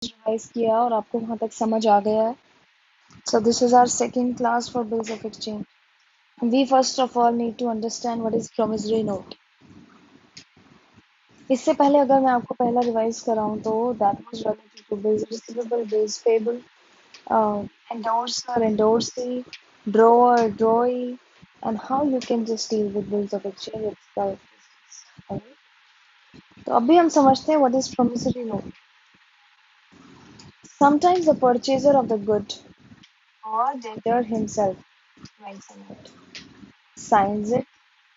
Revise किया और आपको वहां तक समझ आ गया है. So this is our second class for bills of exchange. We first of all need to understand what is promissory note. इससे पहले अगर मैं आपको पहला रिवाइज कराऊं तो that was related to bills receivable, bills payable, endorser, endorsee, drawer, drawee, and how you can just deal with bills of exchange itself. Alright? तो अभी हम समझते हैं what is promissory note. Sometimes the purchaser of the good or debtor himself writes a note, signs it,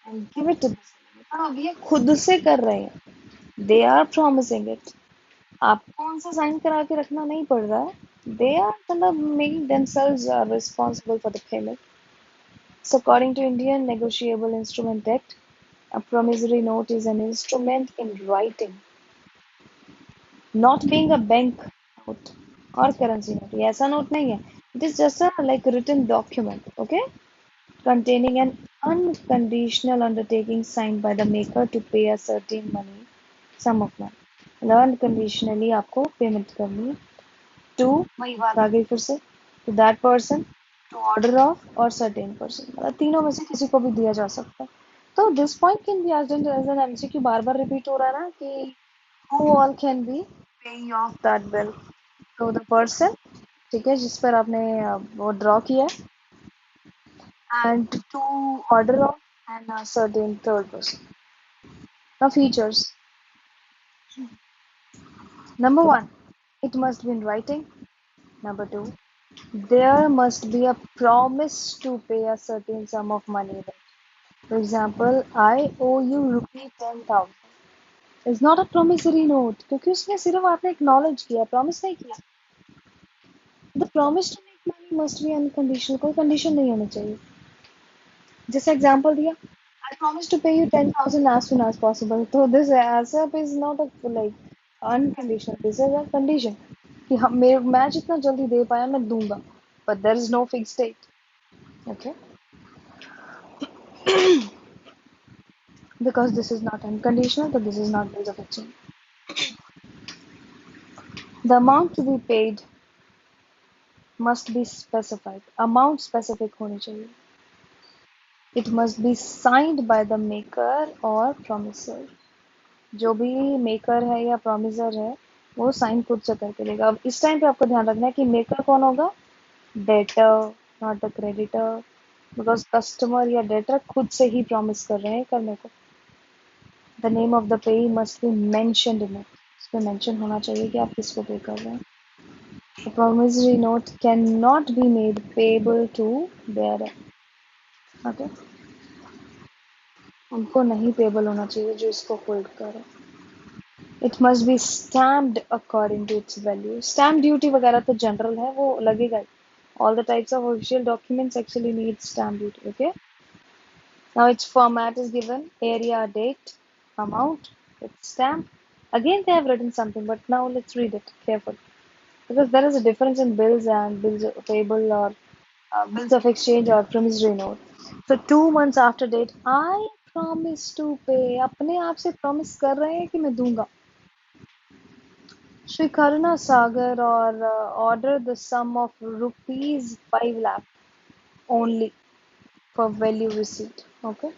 and give it to the seller. अब ये खुद से कर रहे हैं. They are promising it. आपको उनसे साइन करा के रखना नहीं पड़ रहा है. They are मतलब making themselves responsible for the payment. So according to Indian Negotiable Instrument Act, a promissory note is an instrument in writing, not being a bank note or currency note. ये ऐसा note नहीं है. It is just a like written document, okay, containing an unconditional undertaking signed by the maker to pay a certain money, sum of money. मतलब unconditionally आपको payment करनी है to, वही बात आ गई फिर से, to that person, to order of or certain person. मतलब तीनों में से किसी को भी दिया जा सकता है. तो this point can be asked as an MCQ. Bar bar repeat हो रहा है ना कि who all can be paying off that bill. तो the person, ठीक है, जिस पर आपने वो ड्रॉ किया, and to order of and a certain third person. Now features. Number one, it must be in writing. Number two, there must be a promise to pay a certain sum of money. For example, I owe you rupee 10,000. It's not a promissory note क्योंकि उसमें सिर्फ आपने acknowledge किया, promise नहीं किया. The promise to make money must be unconditional. कोई condition नहीं होनी चाहिए. जैसे example दिया, I promise to pay you 10,000 as soon as possible. So this ASAP is not a like unconditional. This is a condition कि मैं जितना जल्दी दे पाया मैं दूंगा. But there is no fixed date. Okay. Because this is not unconditional, so this is not bills of exchange. The amount to be paid must be specified. Amount specific होनी चाहिए. It must be signed by the maker or promisor. जो भी maker है या promisor है वो sign खुद से करके देगा. अब इस टाइम पे आपको ध्यान रखना है कि मेकर कौन होगा, debtor, not the creditor, because customer या डेटर खुद से ही प्रॉमिस कर रहे हैं करने को. The name of the pay must be mentioned in it. इस पे मेंशन होना चाहिए कि आप किसको पे कर रहे हैं. The promissory note cannot be made payable to bearer. Okay? उनको नहीं पेबल होना चाहिए जो इसको होल्ड करे. It must be stamped according to its value. Stamp duty वगैरह तो जनरल है, वो लगेगा. All the types of official documents actually need stamp duty. Okay. Now its format is given: area, date, amount, its stamp. Again they have written something, but now let's read it carefully because there is a difference in bills and bills payable or bills of exchange or promissory note. So 2 months after date, I promise to pay. अपने आप से promise कर रहे हैं कि मैं दूंगा. Shri Karuna Sagar or order the sum of rupees 5 lakh only for value receipt. Okay.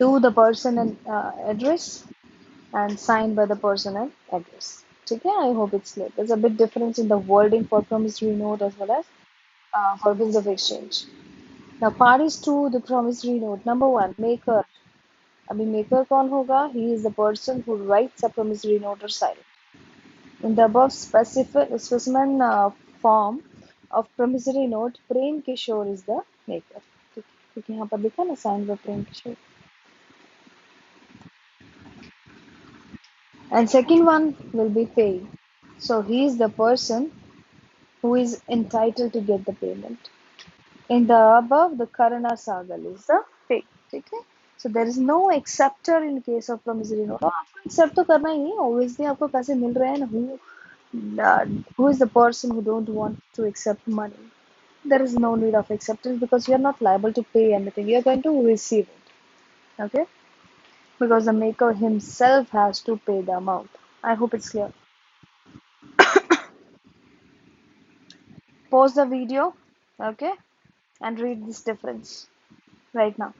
To the person and address and signed by the person and address. Okay, I hope it's clear. There's a bit difference in the wording for promissory note as well as for bills of exchange. Now, parties to the promissory note. Number one, maker. अभी maker कौन होगा? He is the person who writes a promissory note or sign it. In the above specimen form of promissory note, Prem Kishore is the maker. क्योंकि यहाँ पर लिखा ना signed by Prem Kishore. And second one will be paid. So he is the person who is entitled to get the payment. In the above, the Karana Sagal is the pay. Okay? So there is no acceptor in case of promissory note. आपको accept तो करना ही नहीं. Obviously आपको पैसे मिल रहे हैं ना. Who is the person who don't want to accept money? There is no need of acceptance because you are not liable to pay anything. You are going to receive it. Okay? Because the maker himself has to pay the amount. I hope it's clear. Pause the video, okay, and read this difference right now.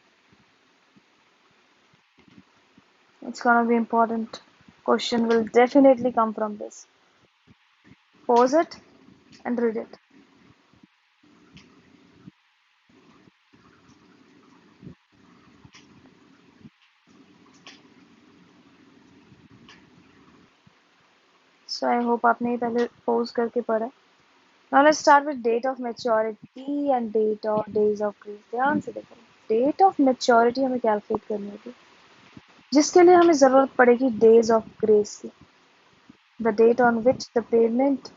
It's gonna be important. Question will definitely come from this. Pause it and read it. So I hope आपने ये पहले pause करके पढ़ा. Now let's start with date of maturity and date or days of grace. ध्यान से देखो. Date of maturity हमें calculate करनी होगी, जिसके लिए हमें जरूरत पड़ेगी days of grace की. The date on which the payment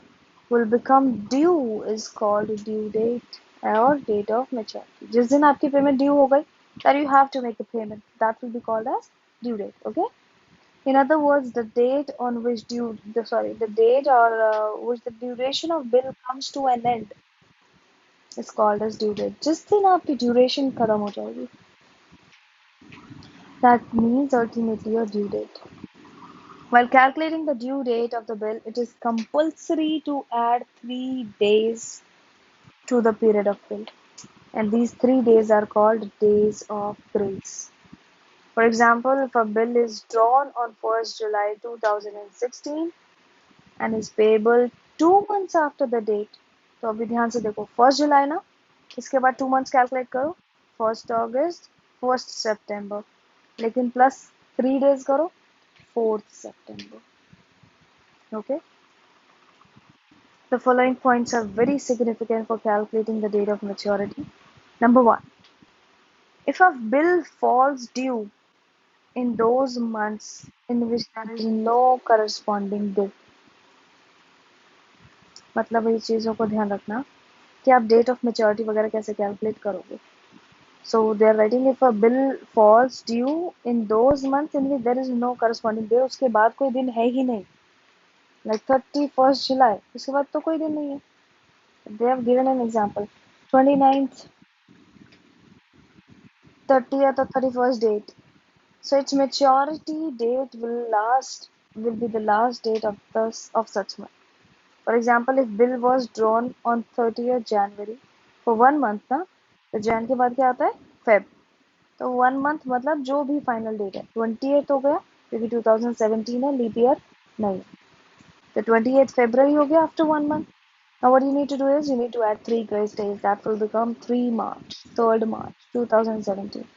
will become due is called due date or date of maturity. जिस दिन आपकी payment due हो गई, then you have to make a payment. That will be called as due date. Okay. In other words, the date on which the date or which the duration of bill comes to an end is called as due date. जिस दिन आपकी duration खत्म हो जाएगी, that means ultimately your due date. While calculating the due date of the bill, it is compulsory to add 3 days to the period of bill, and these 3 days are called days of grace. For example, if a bill is drawn on 1st July 2016 and is payable 2 months after the date, तो अभी ध्यान से देखो, 1st July ना, इसके बाद 2 months calculate करो, 1st August, 1st September, लेकिन प्लस 3 days करो, 4th September. Okay. The following points are very significant for calculating the date of maturity. Number one, if a bill falls due in those months in which there is no corresponding bill, मतलब ये चीज़ों को ध्यान रखना कि आप date of maturity वगैरह कैसे कैलकुलेट करोगे. So they are writing if a bill falls due in those months in which there is no corresponding bill, उसके बाद कोई दिन है ही नहीं, like 31st July, उसके बाद तो कोई दिन नहीं है. They have given an example, 29th, 30th or 31st date. So its maturity date will be the last date of such month. For example, if bill was drawn on 30th January for 1 month ना, तो Jan के बाद क्या आता है, Feb. तो 1 month मतलब जो भी फाइनल डेट है 28th हो गया, क्योंकि 2017 है, लीप ईयर नहीं. तो 28th February हो गया after 1 month. Now what you need to do is you need to add 3 grace days. That will become 3 March, 3rd March 2017.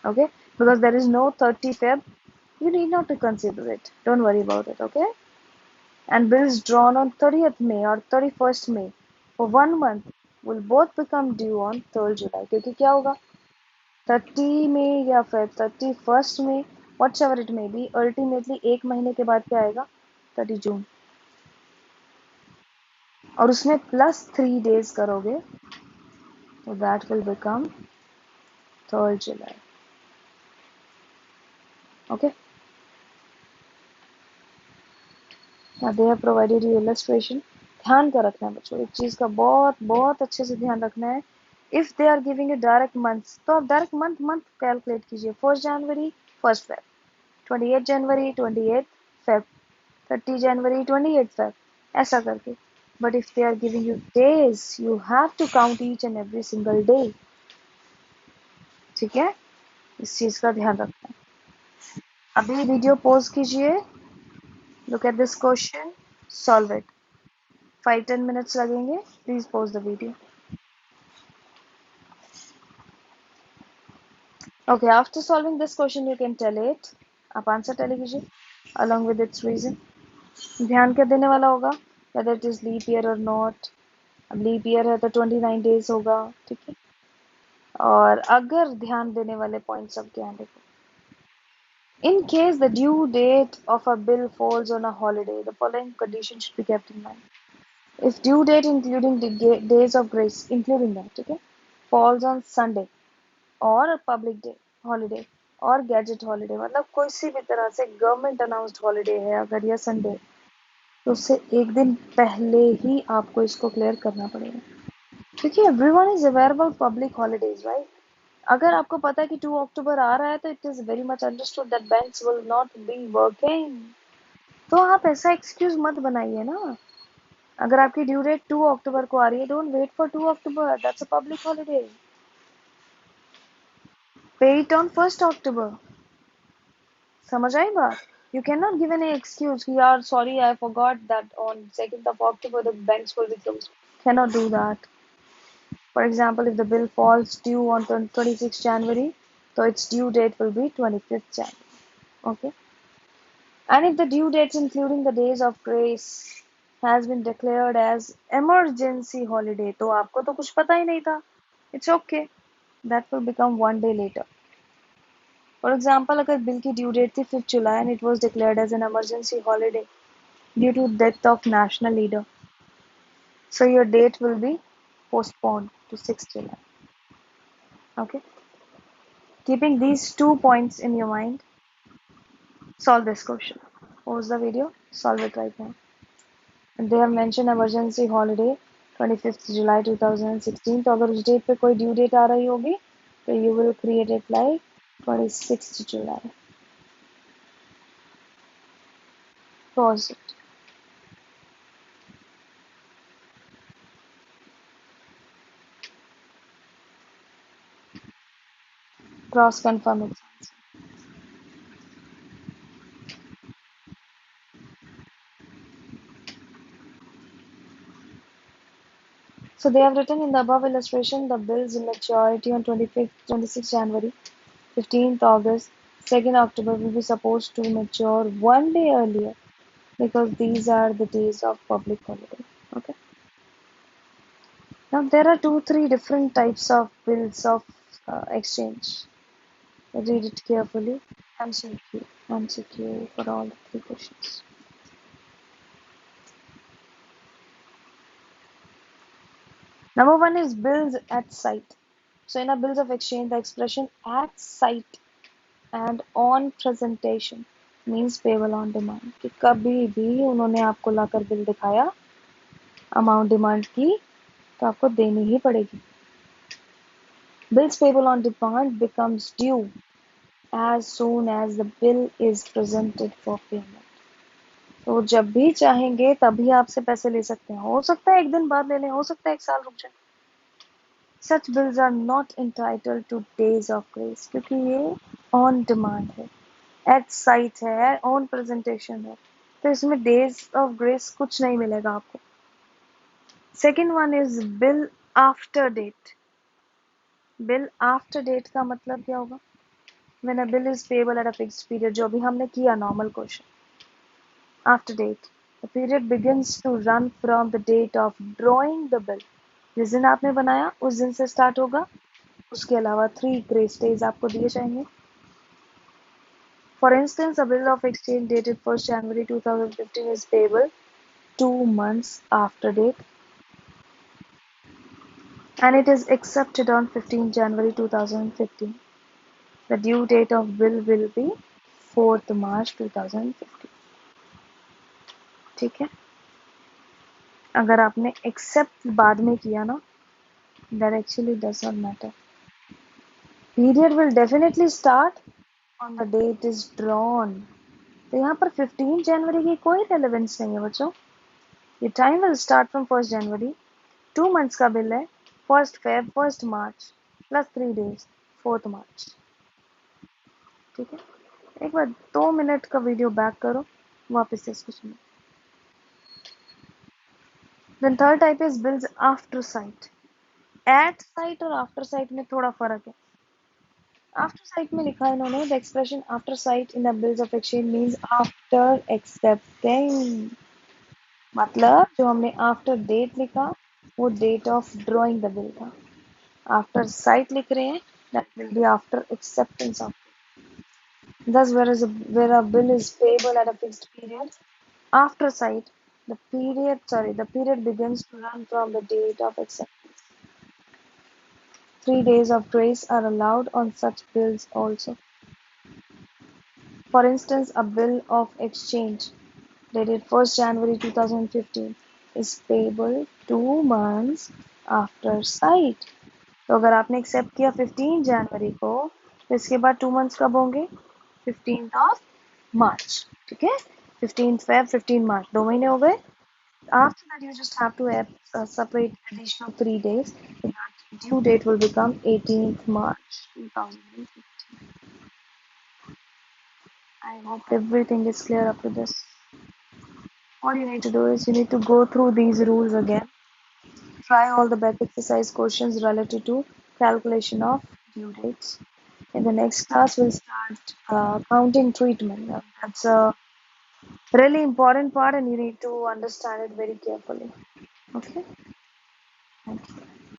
Okay, because there is no 30 Feb, you need not to consider it. Don't worry about it. Okay. And bills drawn on 30th May or 31st May for 1 month will both become due on 3rd July. क्योंकि क्या होगा, 30 में या फिर 31st में, whatever it may be, ultimately एक महीने के बाद क्या आएगा, 30 जून, और उसमें प्लस 3 days करोगे, तो that will become 3rd July. Okay. Now they have provided you illustration. ध्यान का रखना है बच्चों, एक चीज का बहुत बहुत अच्छे से ध्यान रखना है. If they are giving you direct months, तो आप डायरेक्ट मंथ कैलकुलेट कीजिए. 1st January 1st Feb, 28th January 28th Feb, 30th January 28th Feb, ऐसा करके. But if they are giving you days, you have to count each and every single day. ठीक है, इस चीज का ध्यान रखना है. अभी वीडियो पॉज कीजिए, look at this question, solve it. 5-10 minutes लगेंगे. Please pause the video. Okay, after solving this question, you can tell it. आप आंसर टेली कीजिए along with its reason. ध्यान क्या देने वाला होगा, whether it is leap year or not. अब leap year है तो 29 days होगा. ठीक है. और अगर ध्यान देने वाले पॉइंट्स अब क्या है देखो. In case the due date of a bill falls on a holiday, the following conditions should be kept in mind. If due date including the days of grace, including that, okay, falls on Sunday और public day holiday और gadget holiday, मतलब कोई सी भी तरह से government announced holiday है अगर या संडे, तो उससे एक दिन पहले ही आपको इसको क्लियर करना पड़ेगा, क्योंकि everyone is aware about public holidays, right. अगर आपको पता है कि 2 अक्टूबर आ रहा है, तो it is very much understood that banks will not be working. तो आप ऐसा एक्सक्यूज मत बनाइए ना. अगर आपकी ड्यू डेट 2 अक्टूबर को आ रही है, don't wait for 2 October, that's a public holiday, pay it on 1 October. समझ आई बात? You cannot give any excuse कि यार sorry I forgot that on 2nd of October the banks will be closed. Cannot do that. For example, if the bill falls due on 26th January, so its due date will be 25th January. Okay. And if the due dates including the days of grace has been declared as emergency holiday, तो आपको तो कुछ पता ही नहीं था. It's okay. That will become one day later. For example, अगर bill की due date थी 5th July and it was declared as an emergency holiday due to death of national leader, so your date will be postponed to 6th July. Okay. Keeping these 2 points in your mind, solve this question. Pause the video, solve it right now. And they have mentioned emergency holiday 25th July 2016. तो अगर उस date पे कोई due date आ रही होगी तो you will create it like 26th July. Pause it. Cross confirm it. So they have written in the above illustration the bill's maturity on 25th, 26th January, 15th August, 2nd October will be supposed to mature one day earlier because these are the days of public holiday. Okay. Now there are three different types of bills of exchange. Read it carefully. MCQ for all the three questions. Number one is bills at sight. So in a bills of exchange, the expression at sight and on presentation means payable on demand. कि कभी भी उन्होंने आपको लाकर bill दिखाया, amount demand की, तो आपको देनी ही पड़ेगी. Bills payable on demand becomes due as soon as the bill is presented for payment. तो जब भी चाहेंगे तभी आपसे पैसे ले सकते हैं. हो सकता है एक दिन बाद ले लें, हो सकता है एक साल रुक जाए. Such bills are not entitled to days of grace क्योंकि ये on demand है, at sight है, on presentation है, तो इसमें days of grace कुछ नहीं मिलेगा आपको. Second one is bill after date. Bill after date का मतलब क्या होगा? When a bill is payable at a fixed period, जो अभी हमने किया normal question. After date, the period begins to run from the date of drawing the bill. जिस दिन आपने बनाया उस दिन से स्टार्ट होगा. उसके अलावा 3 grace days आपको दिए जाएंगे. For instance, a bill of exchange dated 1st January 2015 is payable 2 months after date and it is accepted on 15 January 2015. The due date of bill will be 4th March 2015. ठीक है. अगर आपने accept बाद में किया ना, that actually does not matter. Period will definitely start on the day it is drawn. तो यहाँ पर 15 जनवरी की कोई रेलेवेंस नहीं है बच्चों. ये time will start from 1st January. 2 months का बिल है. 1st Feb, 1st March plus 3 days, 4th March. ठीक है. एक बार 2 मिनट का वीडियो बैक करो, वापस से इसको सुनो. Then third type is bills after sight. At sight और after sight में थोड़ा फर्क है. After sight में लिखा है इन्होंने, the expression after sight in the bills of exchange means after accepting. मतलब जो हमने after date लिखा वो date of drawing the bill था. After sight लिख रहे हैं, that will be after acceptance of. Thus, where a bill is payable at a fixed period, after sight, the period begins to run from the date of acceptance. 3 days of grace are allowed on such bills also. For instance, a bill of exchange dated 1st January 2015 is payable 2 months after sight. तो अगर आपने accept किया 15 जनवरी को, तो इसके बाद 2 months कब होंगे? 15th of March. ठीक है. 15th Feb, 15 March, 2 महीने हो गए. After that, you just have to separate additional 3 days. That due date will become 18th March 2015. I hope everything is clear up to this. All you need to do is you need to go through these rules again. Try all the back exercise questions related to calculation of due dates. In the next class, we'll start counting treatment. That's a really important part, and you need to understand it very carefully. Okay? Thank you.